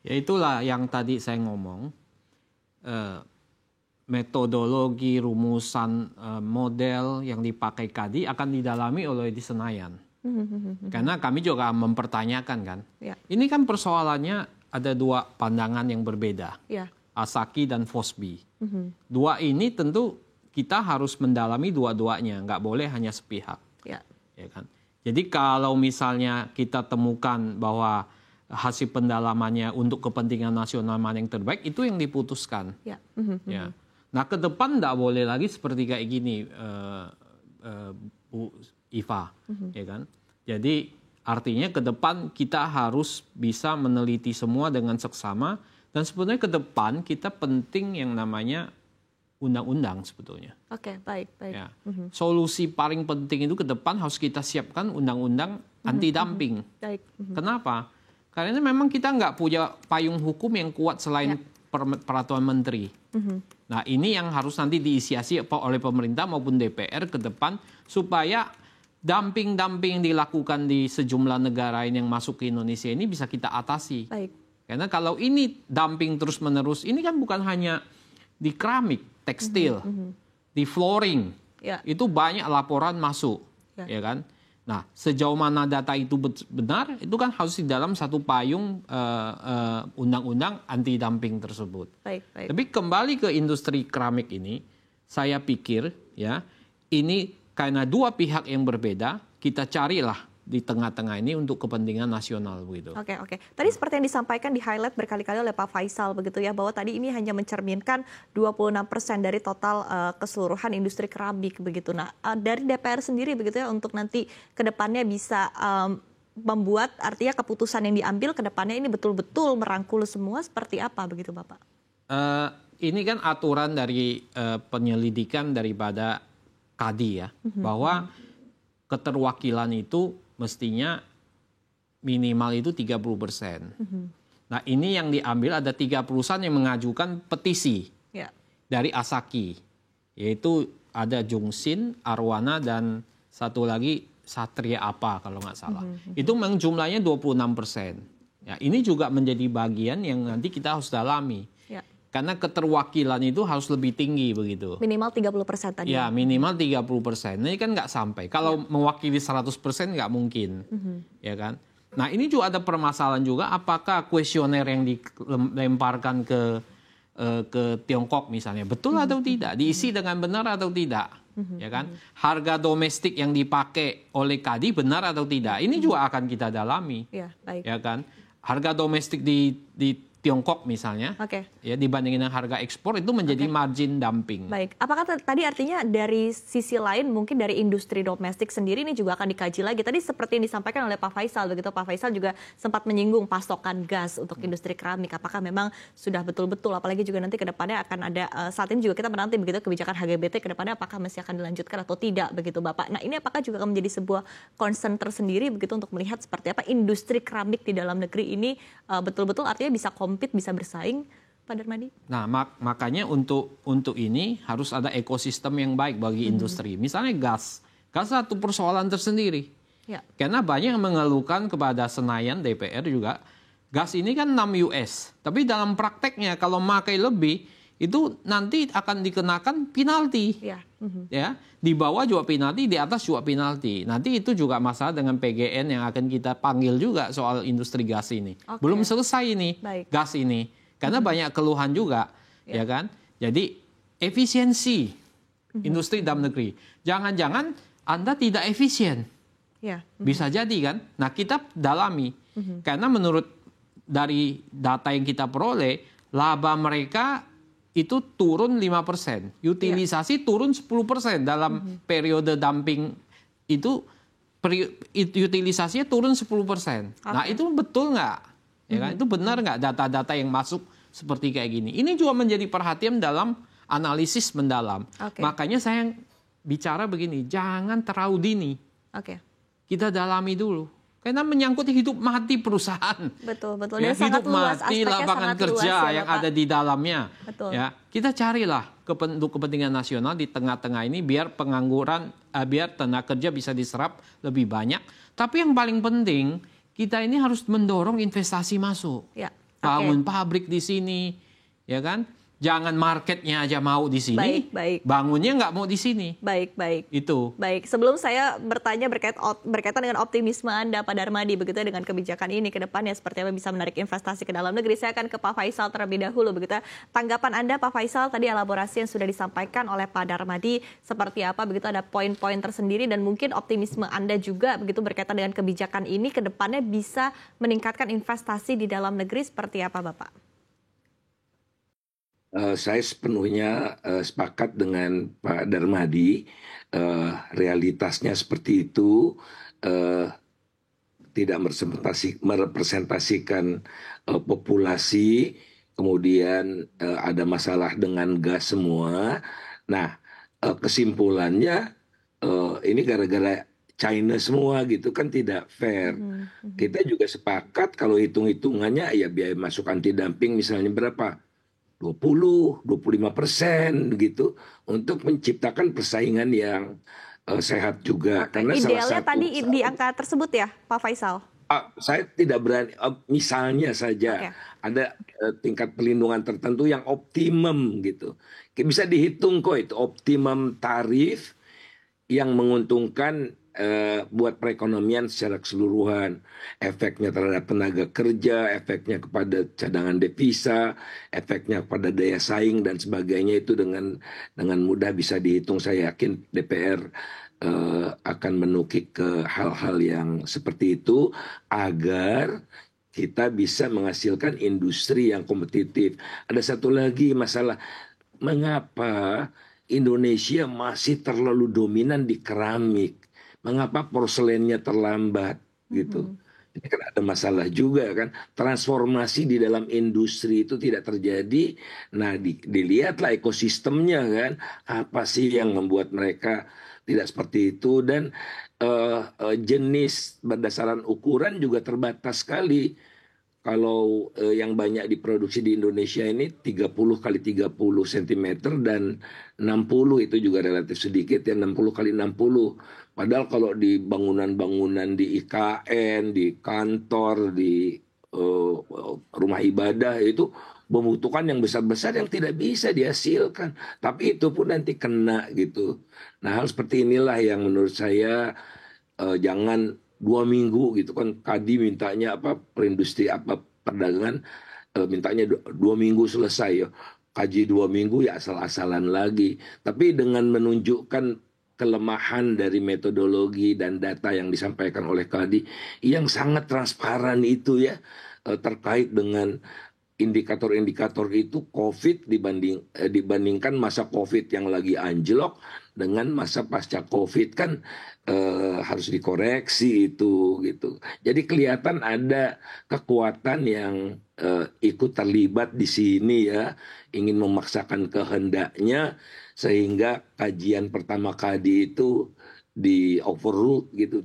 Ya itulah yang tadi saya ngomong, metodologi, rumusan, model yang dipakai KADI akan didalami oleh di Senayan. Karena kami juga mempertanyakan kan, ini kan persoalannya ada dua pandangan yang berbeda, Asaki dan Fosbi. Dua ini tentu kita harus mendalami dua-duanya, nggak boleh hanya sepihak. Ya kan? Jadi kalau misalnya kita temukan bahwa hasil pendalamannya untuk kepentingan nasional mana yang terbaik, itu yang diputuskan. Ya. Nah ke depan nggak boleh lagi seperti kayak gini, Bu Iva, ya kan? Jadi artinya ke depan kita harus bisa meneliti semua dengan seksama, dan sebetulnya ke depan kita penting yang namanya undang-undang sebetulnya. Oke, baik. Ya. Solusi paling penting itu ke depan harus kita siapkan undang-undang anti dumping. Kenapa? Karena memang kita nggak punya payung hukum yang kuat selain peraturan menteri. Nah ini yang harus nanti diinisiasi oleh pemerintah maupun DPR ke depan supaya dumping-dumping yang dilakukan di sejumlah negara yang masuk ke Indonesia ini bisa kita atasi. Karena kalau ini dumping terus-menerus, ini kan bukan hanya di keramik, tekstil, di flooring, itu banyak laporan masuk, ya kan? Nah, sejauh mana data itu benar, itu kan harus di dalam satu payung undang-undang anti dumping tersebut. Tapi kembali ke industri keramik ini, saya pikir ya ini karena dua pihak yang berbeda, kita carilah di tengah-tengah ini untuk kepentingan nasional begitu. Oke. Tadi seperti yang disampaikan di highlight berkali-kali oleh Pak Faisal begitu ya, bahwa tadi ini hanya mencerminkan 26% dari total keseluruhan industri keramik begitu. Nah, dari DPR sendiri begitu ya untuk nanti ke depannya bisa membuat artinya keputusan yang diambil ke depannya ini betul-betul merangkul semua seperti apa begitu Bapak? Ini kan aturan dari penyelidikan daripada KADI ya, bahwa keterwakilan itu mestinya minimal itu 30%. Nah ini yang diambil ada 3 perusahaan yang mengajukan petisi dari Asaki. Yaitu ada Jungsin, Arwana, dan satu lagi Satria apa kalau nggak salah. Itu memang jumlahnya 26%. Ya, ini juga menjadi bagian yang nanti kita harus dalami. Karena keterwakilan itu harus lebih tinggi begitu. Minimal 30% tadi. Ya, minimal 30%. Ini kan nggak sampai. Kalau mewakili 100% nggak mungkin. Ya kan? Nah, ini juga ada permasalahan juga apakah kuesioner yang dilemparkan ke Tiongkok misalnya betul atau tidak? Diisi dengan benar atau tidak? Ya kan? Harga domestik yang dipakai oleh KADI benar atau tidak? Ini juga akan kita dalami. Ya kan? Harga domestik di Tiongkok misalnya, ya dibandingin dengan harga ekspor itu menjadi margin dumping. Baik, apakah tadi artinya dari sisi lain mungkin dari industri domestik sendiri ini juga akan dikaji lagi? Tadi seperti yang disampaikan oleh Pak Faisal, begitu Pak Faisal juga sempat menyinggung pasokan gas untuk industri keramik. Apakah memang sudah betul-betul, apalagi juga nanti ke depannya akan ada, saat ini juga kita menanti begitu kebijakan HGBT ke depannya apakah masih akan dilanjutkan atau tidak begitu Bapak. Nah ini apakah juga akan menjadi sebuah concern tersendiri begitu untuk melihat seperti apa industri keramik di dalam negeri ini betul-betul artinya bisa bisa bersaing, Pak Darmadi? Nah, makanya untuk ini harus ada ekosistem yang baik bagi industri. Misalnya gas satu persoalan tersendiri. Karena banyak yang mengeluhkan kepada Senayan, DPR juga, gas ini kan 6 US. Tapi dalam prakteknya kalau memakai lebih, itu nanti akan dikenakan penalti. Ya, di bawah juga penalti, di atas juga penalti. Nanti itu juga masalah dengan PGN yang akan kita panggil juga soal industri gas ini. Belum selesai ini gas ini, karena banyak keluhan juga, ya kan? Jadi efisiensi industri dalam negeri. Jangan-jangan Anda tidak efisien, bisa jadi kan? Nah kita dalami, karena menurut dari data yang kita peroleh, laba mereka itu turun 5%, utilisasi turun 10% dalam periode dumping itu utilisasinya turun 10%. Nah itu betul nggak? Ya kan? Itu benar nggak data-data yang masuk seperti kayak gini? Ini juga menjadi perhatian dalam analisis mendalam. Makanya saya bicara begini, jangan terlalu dini. Kita dalami dulu. Karena menyangkut hidup mati perusahaan. Betul. Ya, hidup mati lapangan kerja yang ada di dalamnya. Ya, kita carilah untuk kepentingan nasional di tengah-tengah ini biar pengangguran, biar tenaga kerja bisa diserap lebih banyak. Tapi yang paling penting, kita ini harus mendorong investasi masuk. bangun pabrik di sini, ya kan? Jangan marketnya aja mau di sini, bangunnya nggak mau di sini. Baik. Itu. Baik, sebelum saya bertanya berkaitan dengan optimisme Anda, Pak Darmadi, begitu dengan kebijakan ini ke depannya seperti apa bisa menarik investasi ke dalam negeri. Saya akan ke Pak Faisal terlebih dahulu, begitu. Tanggapan Anda, Pak Faisal, tadi elaborasi yang sudah disampaikan oleh Pak Darmadi seperti apa, begitu ada poin-poin tersendiri dan mungkin optimisme Anda juga begitu berkaitan dengan kebijakan ini ke depannya bisa meningkatkan investasi di dalam negeri seperti apa, Bapak? Saya sepenuhnya sepakat dengan Pak Darmadi, realitasnya seperti itu, tidak merepresentasikan populasi, kemudian ada masalah dengan gas semua. Nah, kesimpulannya ini gara-gara China semua gitu kan tidak fair. Kita juga sepakat kalau hitung-hitungannya ya biaya masuk anti dumping misalnya berapa? 20-25% gitu untuk menciptakan persaingan yang sehat juga. Karena idealnya tadi di angka tersebut ya, Pak Faisal? Saya tidak berani, misalnya saja ada tingkat pelindungan tertentu yang optimum gitu. Bisa dihitung kok itu optimum tarif yang menguntungkan buat perekonomian secara keseluruhan, efeknya terhadap tenaga kerja, efeknya kepada cadangan devisa, efeknya kepada daya saing dan sebagainya itu dengan mudah bisa dihitung. Saya yakin DPR akan menukik ke hal-hal yang seperti itu agar kita bisa menghasilkan industri yang kompetitif. Ada satu lagi masalah, mengapa Indonesia masih terlalu dominan di keramik? Mengapa porselennya terlambat gitu? Ini kan ada masalah juga kan. Transformasi di dalam industri itu tidak terjadi. Nah, dilihatlah ekosistemnya kan. Apa sih yang membuat mereka tidak seperti itu? Dan jenis berdasarkan ukuran juga terbatas sekali. Kalau yang banyak diproduksi di Indonesia ini 30 kali 30 cm dan 60 itu juga relatif sedikit ya, 60 kali 60. Padahal kalau di bangunan-bangunan di IKN, di kantor, di rumah ibadah itu membutuhkan yang besar-besar yang tidak bisa dihasilkan. Tapi itu pun nanti kena gitu. Nah, hal seperti inilah yang menurut saya jangan 2 minggu gitu kan. Kadi mintanya apa, perindustri apa, perdagangan mintanya 2 minggu selesai ya. Kaji 2 minggu ya asal-asalan lagi. Tapi dengan menunjukkan kelemahan dari metodologi dan data yang disampaikan oleh Kadi yang sangat transparan itu ya, terkait dengan indikator-indikator itu COVID dibandingkan masa COVID yang lagi anjlok dengan masa pasca COVID kan harus dikoreksi itu gitu. Jadi kelihatan ada kekuatan yang ikut terlibat di sini ya, ingin memaksakan kehendaknya sehingga kajian pertama Kadi itu di overrule gitu,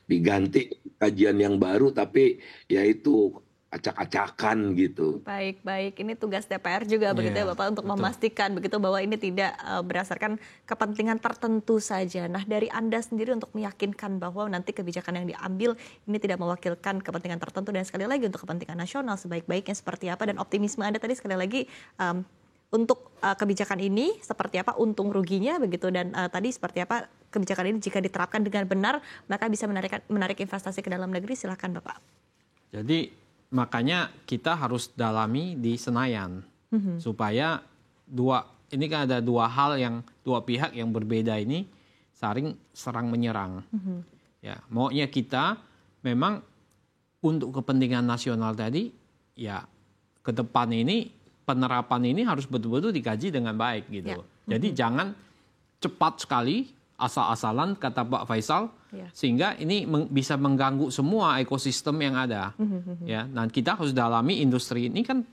diganti kajian yang baru, tapi yaitu acak-acakan gitu. Baik. Ini tugas DPR juga begitu ya Bapak untuk memastikan begitu bahwa ini tidak berdasarkan kepentingan tertentu saja. Nah, dari Anda sendiri untuk meyakinkan bahwa nanti kebijakan yang diambil ini tidak mewakilkan kepentingan tertentu dan sekali lagi untuk kepentingan nasional sebaik-baiknya seperti apa, dan optimisme Anda tadi sekali lagi untuk kebijakan ini seperti apa untung ruginya begitu, dan tadi seperti apa kebijakan ini jika diterapkan dengan benar maka bisa menarik investasi ke dalam negeri. Silakan Bapak. Jadi makanya kita harus dalami di Senayan supaya ini kan ada dua pihak yang berbeda ini saling serang menyerang. Ya, maunya kita memang untuk kepentingan nasional tadi ya, ke depan ini penerapan ini harus betul-betul dikaji dengan baik gitu. Jadi jangan cepat sekali asal-asalan kata Pak Faisal, sehingga ini bisa mengganggu semua ekosistem yang ada. Ya, dan kita harus dalami industri ini kan,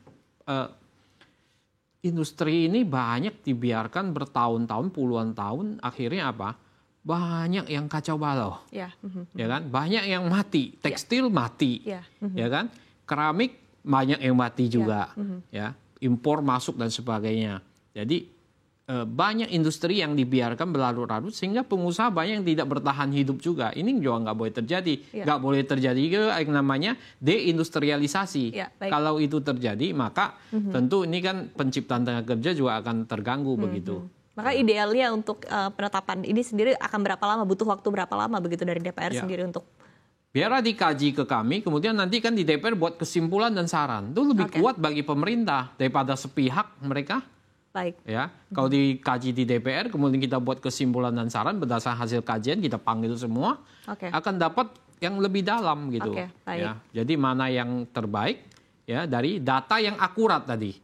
industri ini banyak dibiarkan bertahun-tahun, puluhan tahun, akhirnya apa? Banyak yang kacau balau, ya kan? Banyak yang mati, tekstil mati, ya kan? Keramik banyak yang mati juga, ya, impor masuk dan sebagainya. Jadi banyak industri yang dibiarkan berlarut-larut sehingga pengusaha banyak yang tidak bertahan hidup juga. Ini juga nggak boleh terjadi. Nggak boleh terjadi juga yang namanya deindustrialisasi. Kalau itu terjadi, maka tentu ini kan penciptaan tenaga kerja juga akan terganggu begitu. Maka idealnya untuk penetapan ini sendiri akan berapa lama? Butuh waktu berapa lama begitu dari DPR sendiri untuk? Biarlah dikaji ke kami, kemudian nanti kan di DPR buat kesimpulan dan saran. Itu lebih kuat bagi pemerintah daripada sepihak mereka. Baik. Ya, kalau dikaji di DPR, kemudian kita buat kesimpulan dan saran berdasarkan hasil kajian, kita panggil semua, akan dapat yang lebih dalam gitu. Baik. Ya, jadi mana yang terbaik ya dari data yang akurat tadi.